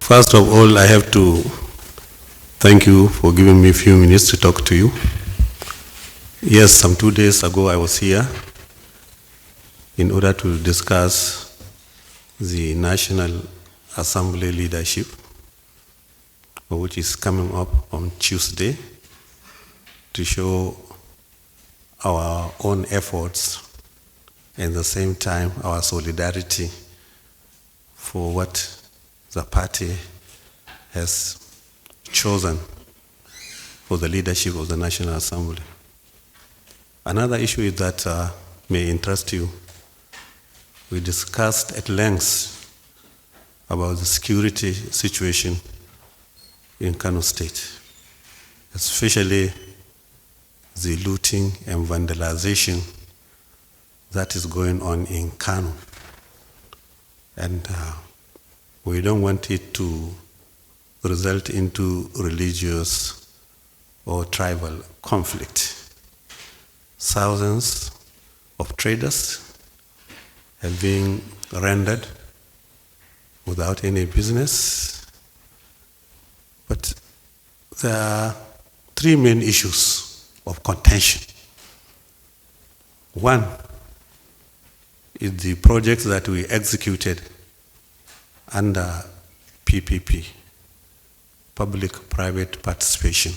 First of all, I have to thank you for giving me a few minutes to talk to you. Yes, some 2 days ago I was here in order to discuss the National Assembly leadership, which is coming up on Tuesday, to show our own efforts and at the same time our solidarity for what the party has chosen for the leadership of the National Assembly. Another issue is that may interest you. We discussed at length about the security situation in Kano State, especially the looting and vandalization that is going on in Kano. And we don't want it to result into religious or tribal conflict. Thousands of traders have been rendered without any business. But there are three main issues of contention. One is the projects that we executed under PPP, public-private participation,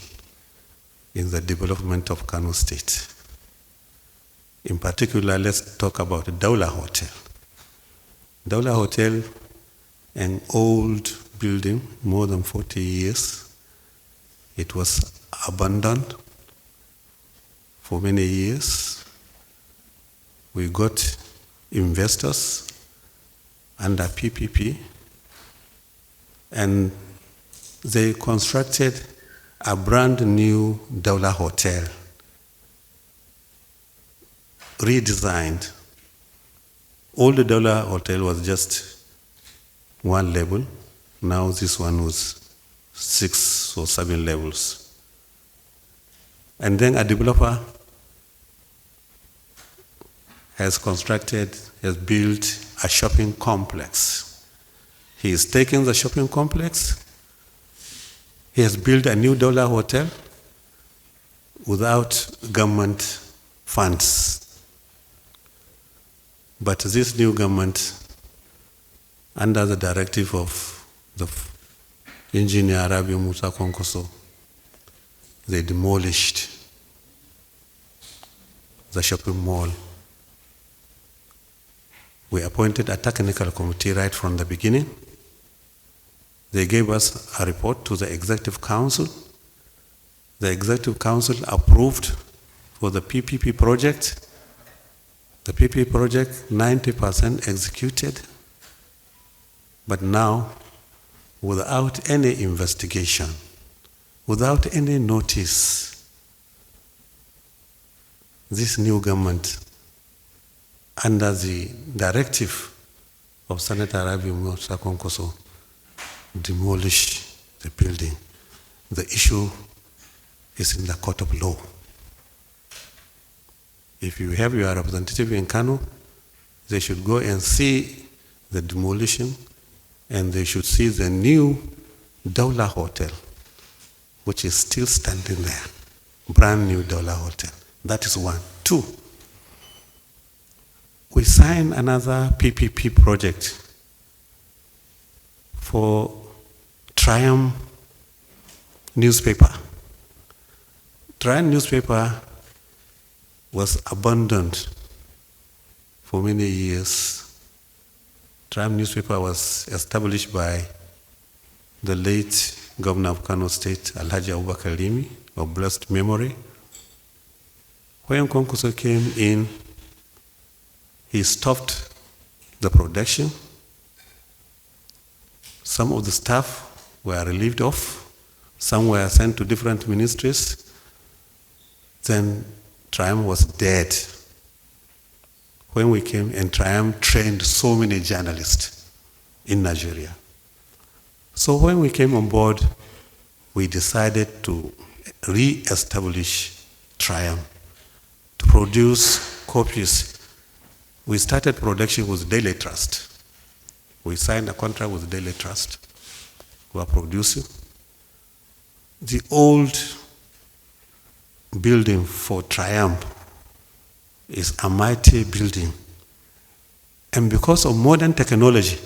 in the development of Kano State. In particular, let's talk about Daula Hotel. Daula Hotel, an old building, more than 40 years. It was abandoned for many years. We got investors under PPP, and they constructed a brand new Daula Hotel, redesigned. Old Daula Hotel was just one level. Now this one was 6 or 7 levels. And then a developer has built a shopping complex. He is taking the shopping complex. He has built a new Daula Hotel without government funds. But this new government, under the directive of the engineer Rabi Musa Kwankwaso, they demolished the shopping mall. We appointed a technical committee right from the beginning. They gave us a report to the Executive Council. The Executive Council approved for the PPP project. The PPP project, 90% executed. But now, without any investigation, without any notice, this new government, under the directive of Senator Rabi Musa Kwankwaso, demolish the building. The issue is in the court of law. If you have your representative in Kano, they should go and see the demolition, and they should see the new Daula Hotel, which is still standing there. Brand new Daula Hotel. That is one. Two, we signed another PPP project for Triumph newspaper. Triumph newspaper was abandoned for many years. Triumph newspaper was established by the late governor of Kano State, Alhaji Abubakar Limi, of blessed memory. When Kwankwaso came in, he stopped the production. Some of the staff were relieved of, some were sent to different ministries. Then Triumph was dead. When we came, and Triumph trained so many journalists in Nigeria. So when we came on board, we decided to re-establish Triumph, to produce copies. We started production with Daily Trust. We signed a contract with Daily Trust. who are producing. The old building for Triumph is a mighty building. And because of modern technology,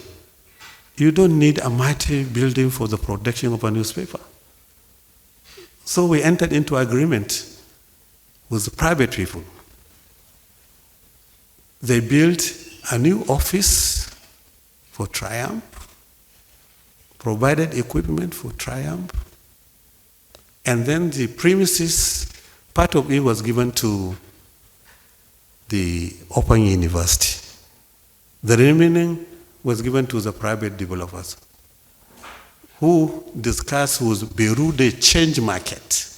you don't need a mighty building for the production of a newspaper. So we entered into agreement with the private people. They built a new office for Triumph, provided equipment for Triumph, and then the premises, part of it was given to the Open University. The remaining was given to the private developers who discussed with Beirut the change market,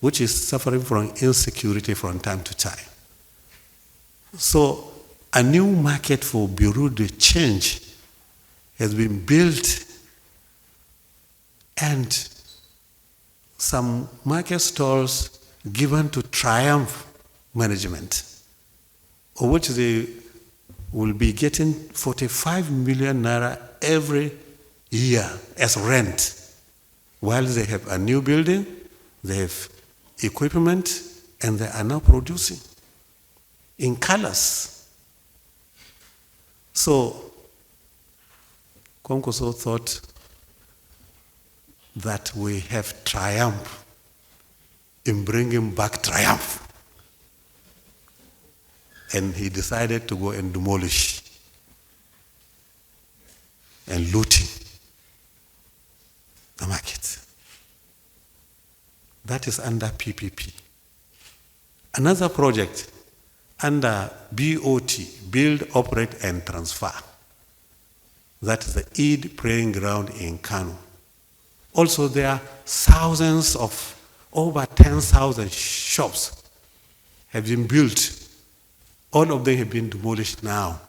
which is suffering from insecurity from time to time. So a new market for Beirut the change has been built, and some market stalls given to Triumph management, of which they will be getting 45 million naira every year as rent, while they have a new building, they have equipment, and they are now producing in colors. So Kwankwaso thought that we have triumph in bringing back triumph. And he decided to go and demolish and looting the market. That is under PPP. Another project under BOT, Build, Operate and Transfer. That is the Eid praying ground in Kano. Also there are thousands of, over 10,000 shops have been built. All of them have been demolished now.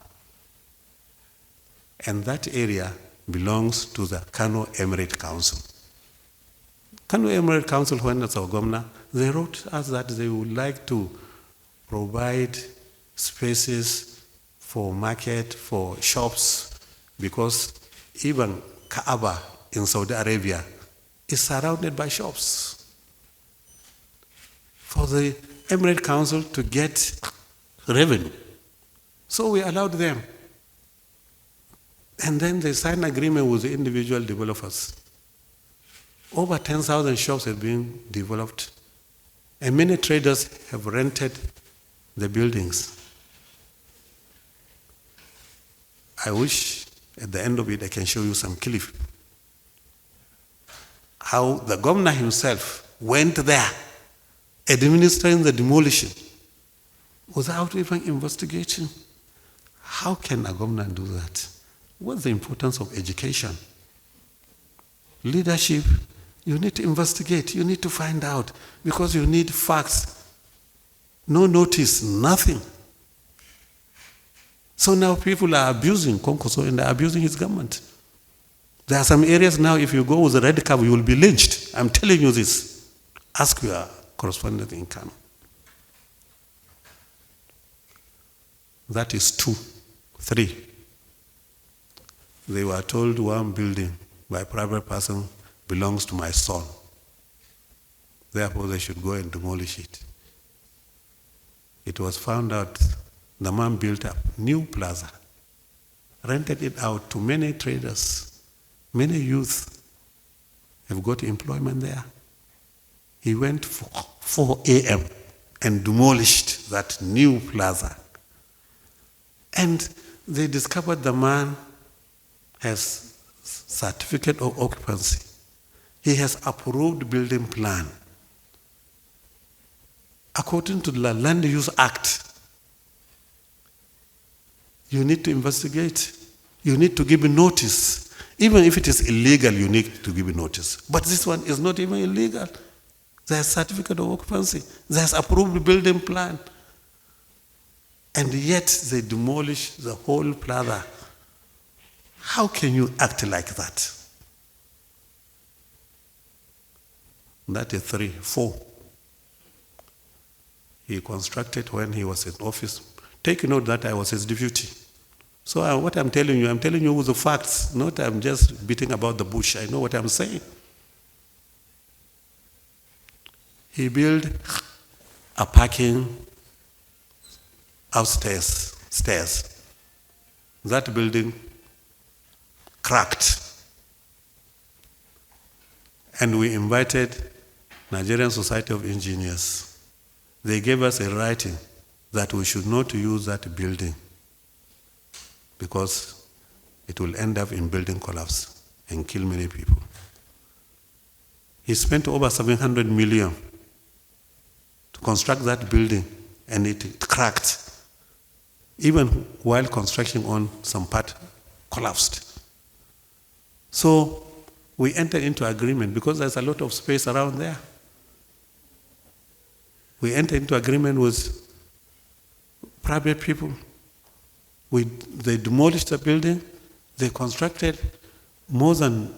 And that area belongs to the Kano Emirate Council. Kano Emirate Council, when it's our governor, they wrote us that they would like to provide spaces for market, for shops, because even Kaaba in Saudi Arabia is surrounded by shops. For the Emirate Council to get revenue. So we allowed them. And then they signed an agreement with the individual developers. Over 10,000 shops have been developed, and many traders have rented the buildings. I wish at the end of it I can show you some clip. How the governor himself went there administering the demolition without even investigating. How can a governor do that? What's the importance of education? Leadership, you need to investigate, you need to find out, because you need facts. No notice, nothing. So now people are abusing Kwankwaso and are abusing his government. There are some areas now, if you go with a red cab, you will be lynched. I'm telling you this. Ask your correspondent in Kano. That is 2. 3. They were told one building by a private person belongs to my son. Therefore, they should go and demolish it. It was found out the man built a new plaza, rented it out to many traders. Many youth have got employment there. He went for 4 a.m. and demolished that new plaza. And they discovered the man has certificate of occupancy. He has approved building plan. According to the Land Use Act, you need to investigate. You need to give a notice. Even if it is illegal, you need to give a notice. But this one is not even illegal. There's certificate of occupancy. There's approved building plan. And yet they demolish the whole plaza. How can you act like that? That is 3. 4. He constructed when he was in office. Take note that I was his deputy. So what I'm telling you with the facts, not I'm just beating about the bush. I know what I'm saying. He built a parking upstairs, stairs. That building cracked. And we invited Nigerian Society of Engineers. They gave us a writing that we should not use that building because it will end up in building collapse and kill many people. He spent over 700 million to construct that building, and it cracked. Even while construction on some part collapsed. So we entered into agreement because there's a lot of space around there. We entered into agreement with private people. They demolished the building. They constructed more than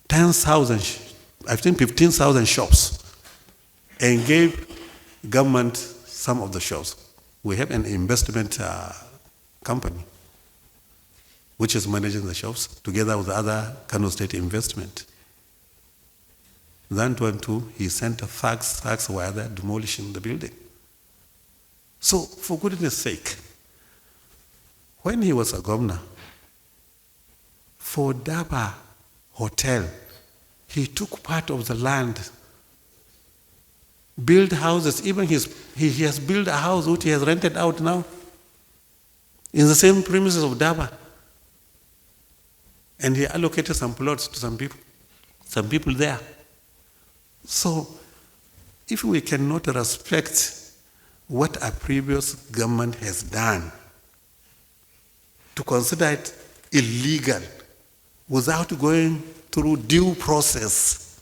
10,000, I think 15,000 shops, and gave government some of the shops. We have an investment company which is managing the shops together with other Kano State investment. Then he sent a fax where they're demolishing the building. So, for goodness sake, when he was a governor, for Daba Hotel, he took part of the land, built houses. Even he has built a house which he has rented out now in the same premises of Daba. And he allocated some plots to some people there. So, if we cannot respect what a previous government has done, to consider it illegal without going through due process,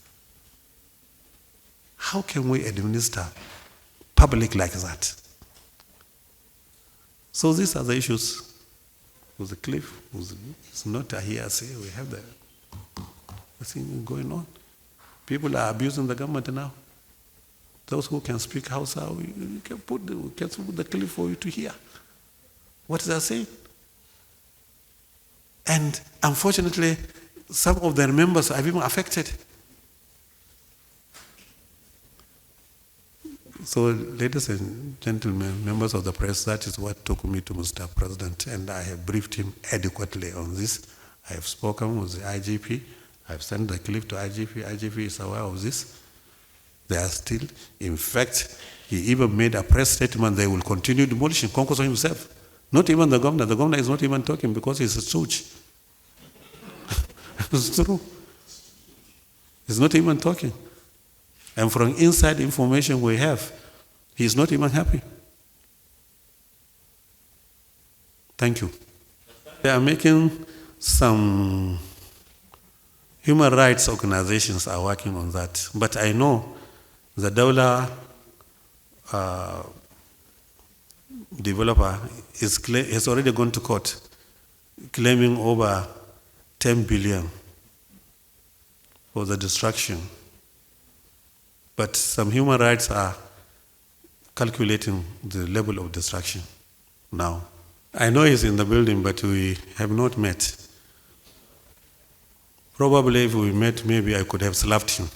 how can we administer public like that? So these are the issues with the cliff. It's not a hearsay. We have the thing going on. People are abusing the government now. Those who can speak Hausa, we can put the clip for you to hear. What is that saying? And unfortunately, some of their members are even affected. So, ladies and gentlemen, members of the press, that is what took me to Mr. President, and I have briefed him adequately on this. I have spoken with the IGP. I have sent the clip to IGP. IGP is aware of this. They are still, in fact, he even made a press statement they will continue demolishing. Kwankwaso himself. Not even the governor. The governor is not even talking because he's a stooge. It's true. He's not even talking. And from inside information we have, he's not even happy. Thank you. They are making some human rights organizations are working on that. But I know the Daula developer has already gone to court claiming over 10 billion for the destruction. But some human rights are calculating the level of destruction now. I know he's in the building, but we have not met. Probably if we met, maybe I could have slapped him.